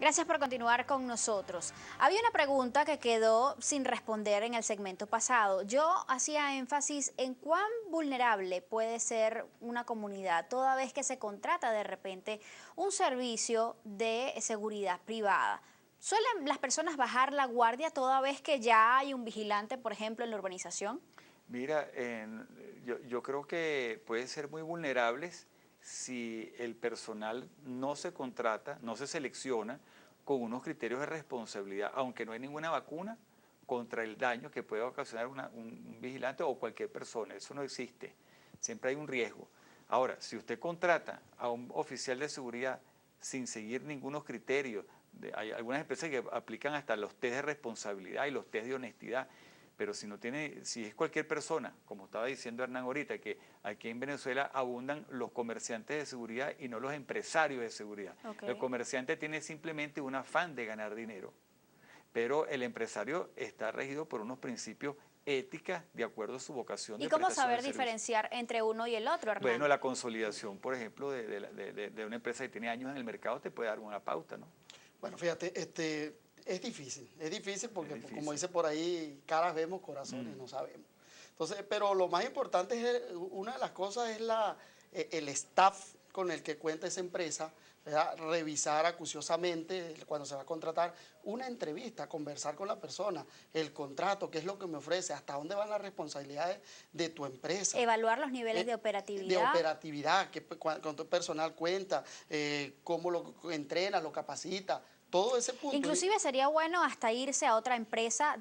Gracias por continuar con nosotros. Había una pregunta que quedó sin responder en el segmento pasado. Yo hacía énfasis en cuán vulnerable puede ser una comunidad toda vez que se contrata de repente un servicio de seguridad privada. ¿Suelen las personas bajar la guardia toda vez que ya hay un vigilante, por ejemplo, en la urbanización? Mira, yo creo que pueden ser muy vulnerables si el personal no se contrata, no se selecciona con unos criterios de responsabilidad, aunque no hay ninguna vacuna contra el daño que puede ocasionar un vigilante o cualquier persona. Eso no existe. Siempre hay un riesgo. Ahora, si usted contrata a un oficial de seguridad sin seguir ningunos criterios, hay algunas empresas que aplican hasta los test de responsabilidad y los test de honestidad, pero si no tiene, si es cualquier persona, como estaba diciendo Hernán ahorita, que aquí en Venezuela abundan los comerciantes de seguridad y no los empresarios de seguridad. Ok. El comerciante tiene simplemente un afán de ganar dinero, pero el empresario está regido por unos principios éticas de acuerdo a su vocación ¿Y de cómo prestación saber de servicio. diferenciar entre uno y el otro, Bueno, Hernán? la consolidación, por ejemplo, de una empresa que tiene años en el mercado te puede dar una pauta, ¿no? Bueno, fíjate, es difícil Es porque pues, como difícil. dice por ahí, caras vemos, corazones no sabemos. Entonces, pero lo más importante una de las cosas es el staff con el que cuenta esa empresa, ¿verdad? Revisar acuciosamente cuando se va a contratar una entrevista, conversar con la persona, el contrato, qué es lo que me ofrece, hasta dónde van las responsabilidades de tu empresa. Evaluar los niveles de De operatividad. operatividad, cuánto personal cuenta, cómo lo entrena, lo capacita, todo ese punto. Inclusive sería bueno hasta irse a otra empresa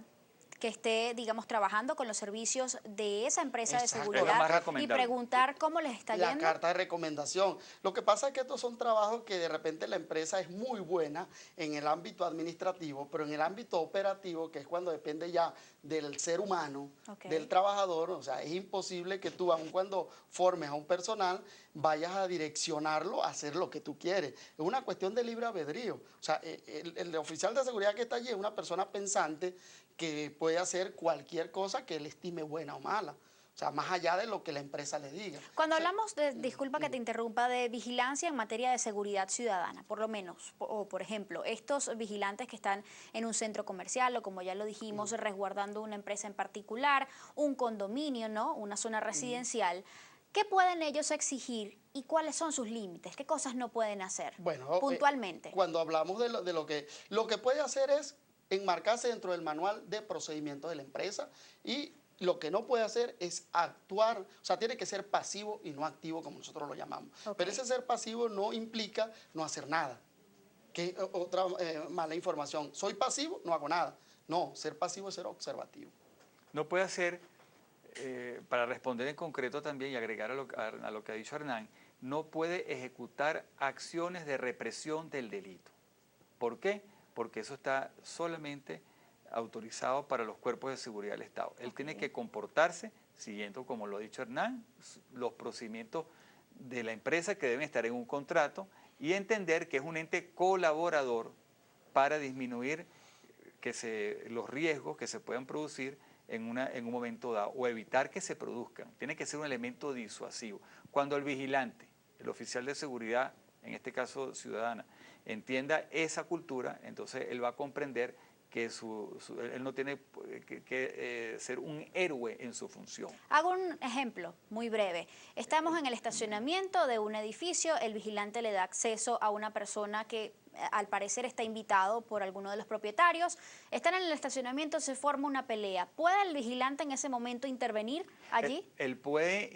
que esté, digamos, trabajando con los servicios de esa empresa de Es lo seguridad más Exactamente. y recomendable. preguntar cómo les está La yendo. carta de recomendación. Lo que pasa es que estos son trabajos que de repente la empresa es muy buena en el ámbito administrativo, pero en el ámbito operativo, que es cuando depende ya del ser humano, Ok. del trabajador, o sea, es imposible que tú, aun cuando formes a un personal, vayas a direccionarlo a hacer lo que tú quieres. Es una cuestión de libre albedrío. O sea, el oficial de seguridad que está allí es una persona pensante que puede hacer cualquier cosa que él estime buena o mala. O sea, más allá de lo que la empresa le diga. Cuando hablamos de, disculpa que te interrumpa, de vigilancia en materia de seguridad ciudadana, por lo menos, o por ejemplo, estos vigilantes que están en un centro comercial o como ya lo dijimos, resguardando una empresa en particular, un condominio, ¿no? Una zona residencial, ¿qué pueden ellos exigir y cuáles son sus límites? ¿Qué cosas no pueden hacer Bueno, puntualmente? cuando hablamos de lo que puede hacer es enmarcarse dentro del manual de procedimientos de la empresa y lo que no puede hacer es actuar, o sea, tiene que ser pasivo y no activo como nosotros lo llamamos. Ok. Pero ese ser pasivo no implica no hacer nada, que otra mala información. Soy pasivo, no hago nada. No, ser pasivo es ser observativo. No puede hacer, para responder en concreto también y agregar a lo que ha dicho Hernán, no puede ejecutar acciones de represión del delito. ¿Por qué? Porque eso está solamente autorizado para los cuerpos de seguridad del Estado. Él tiene que comportarse siguiendo, como lo ha dicho Hernán, los procedimientos de la empresa que deben estar en un contrato y entender que es un ente colaborador para disminuir los riesgos que se puedan producir en un momento dado o evitar que se produzcan. Tiene que ser un elemento disuasivo. Cuando el vigilante, el oficial de seguridad, en este caso ciudadana, entienda esa cultura, entonces él va a comprender que él no tiene que ser un héroe en su función. Hago un ejemplo muy breve. Estamos en el estacionamiento de un edificio, el vigilante le da acceso a una persona que al parecer está invitado por alguno de los propietarios. Están en el estacionamiento, se forma una pelea. ¿Puede el vigilante en ese momento intervenir allí? Él puede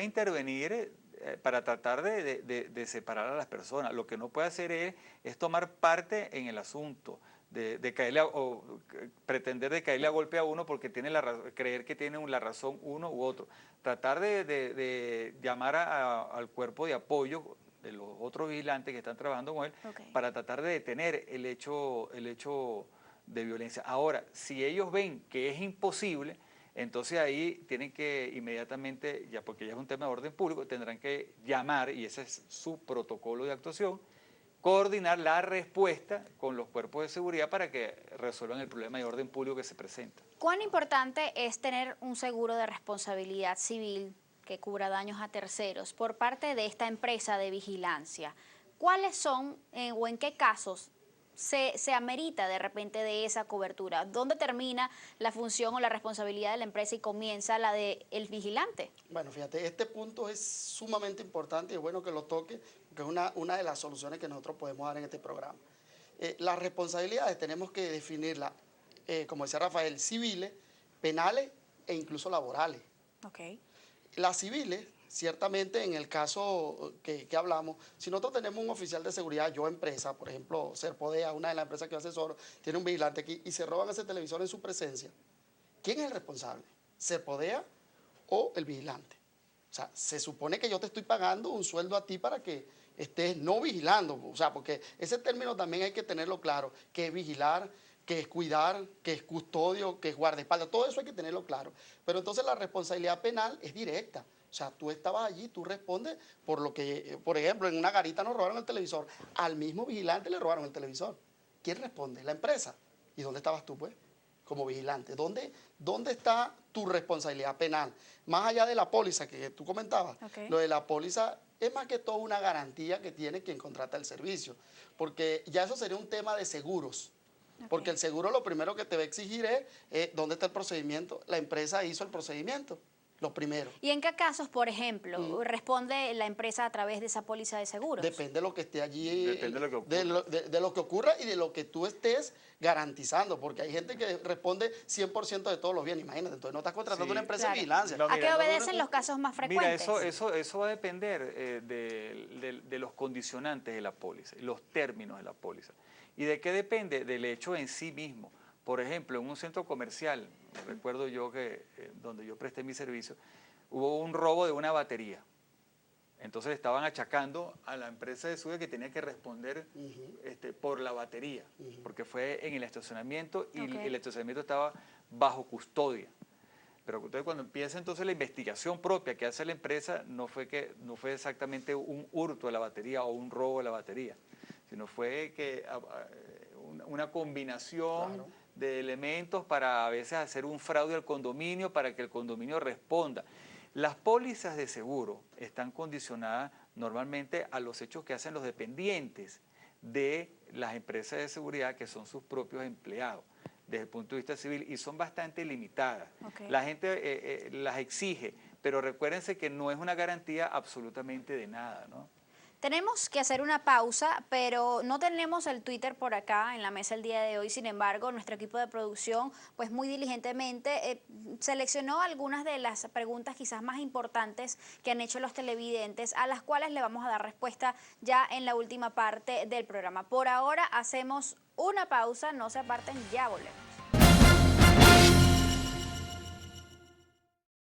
intervenir para tratar de separar a las personas. Lo que no puede hacer es tomar parte en el asunto, de caerle o pretender de caerle a golpe a uno porque tiene creer que tiene la razón uno u otro. Tratar de llamar al cuerpo de apoyo de los otros vigilantes que están trabajando con él Okay. para tratar de detener el hecho de violencia. Ahora, si ellos ven que es imposible, entonces ahí tienen que inmediatamente, ya porque ya es un tema de orden público, tendrán que llamar, y ese es su protocolo de actuación, coordinar la respuesta con los cuerpos de seguridad para que resuelvan el problema de orden público que se presenta. ¿Cuán importante es tener un seguro de responsabilidad civil que cubra daños a terceros por parte de esta empresa de vigilancia? ¿Cuáles son o en qué casos se amerita de repente de esa cobertura? ¿Dónde termina la función o la responsabilidad de la empresa y comienza la del vigilante? Bueno, fíjate, este punto es sumamente importante y es bueno que lo toque, porque es una de las soluciones que nosotros podemos dar en este programa. Las responsabilidades tenemos que definirlas, como decía Rafael, civiles, penales e incluso laborales. Okay. Las civiles, ciertamente en el caso que hablamos, si nosotros tenemos un oficial de seguridad, yo empresa, por ejemplo, Serpodea, una de las empresas que yo asesoro, tiene un vigilante aquí y se roban ese televisor en su presencia, ¿quién es el responsable? ¿Serpodea o el vigilante? O sea, se supone que yo te estoy pagando un sueldo a ti para que estés no vigilando, o sea, porque ese término también hay que tenerlo claro, que es vigilar, que es cuidar, que es custodio, que es guardaespaldas, todo eso hay que tenerlo claro. Pero entonces la responsabilidad penal es directa. O sea, tú estabas allí, tú respondes por lo que, por ejemplo, en una garita nos robaron el televisor, al mismo vigilante le robaron el televisor. ¿Quién responde? La empresa. ¿Y dónde estabas tú, pues? Como vigilante. ¿Dónde está tu responsabilidad penal? Más allá de la póliza que tú comentabas, Okay. lo de la póliza es más que todo una garantía que tiene quien contrata el servicio, porque ya eso sería un tema de seguros. Okay. Porque el seguro lo primero que te va a exigir es dónde está el procedimiento. La empresa hizo el procedimiento, lo primero. ¿Y en qué casos, por ejemplo, responde la empresa a través de esa póliza de seguros? Depende de lo que esté allí, Depende de lo que ocurra. de lo que ocurra y de lo que tú estés garantizando, porque hay gente que responde 100% de todos los bienes, imagínate, entonces no estás contratando Sí. una empresa Claro. de vigilancia. No, ¿A qué mira, obedecen los casos más frecuentes? Mira, eso va a depender de los condicionantes de la póliza, los términos de la póliza. ¿Y de qué depende? Del hecho en sí mismo. Por ejemplo, en un centro comercial, recuerdo yo que donde yo presté mi servicio, hubo un robo de una batería. Entonces estaban achacando a la empresa de SUBE que tenía que responder por la batería, porque fue en el estacionamiento y Okay. el estacionamiento estaba bajo custodia. Pero entonces cuando empieza entonces la investigación propia que hace la empresa, no fue exactamente un hurto de la batería o un robo de la batería, sino fue que una combinación Claro. de elementos para a veces hacer un fraude al condominio para que el condominio responda. Las pólizas de seguro están condicionadas normalmente a los hechos que hacen los dependientes de las empresas de seguridad, que son sus propios empleados desde el punto de vista civil, y son bastante limitadas. Okay. La gente las exige, pero recuérdense que no es una garantía absolutamente de nada, ¿no? Tenemos que hacer una pausa, pero no tenemos el Twitter por acá en la mesa el día de hoy. Sin embargo, nuestro equipo de producción, pues muy diligentemente, seleccionó algunas de las preguntas quizás más importantes que han hecho los televidentes, a las cuales le vamos a dar respuesta ya en la última parte del programa. Por ahora hacemos una pausa, no se aparten, ya volvemos.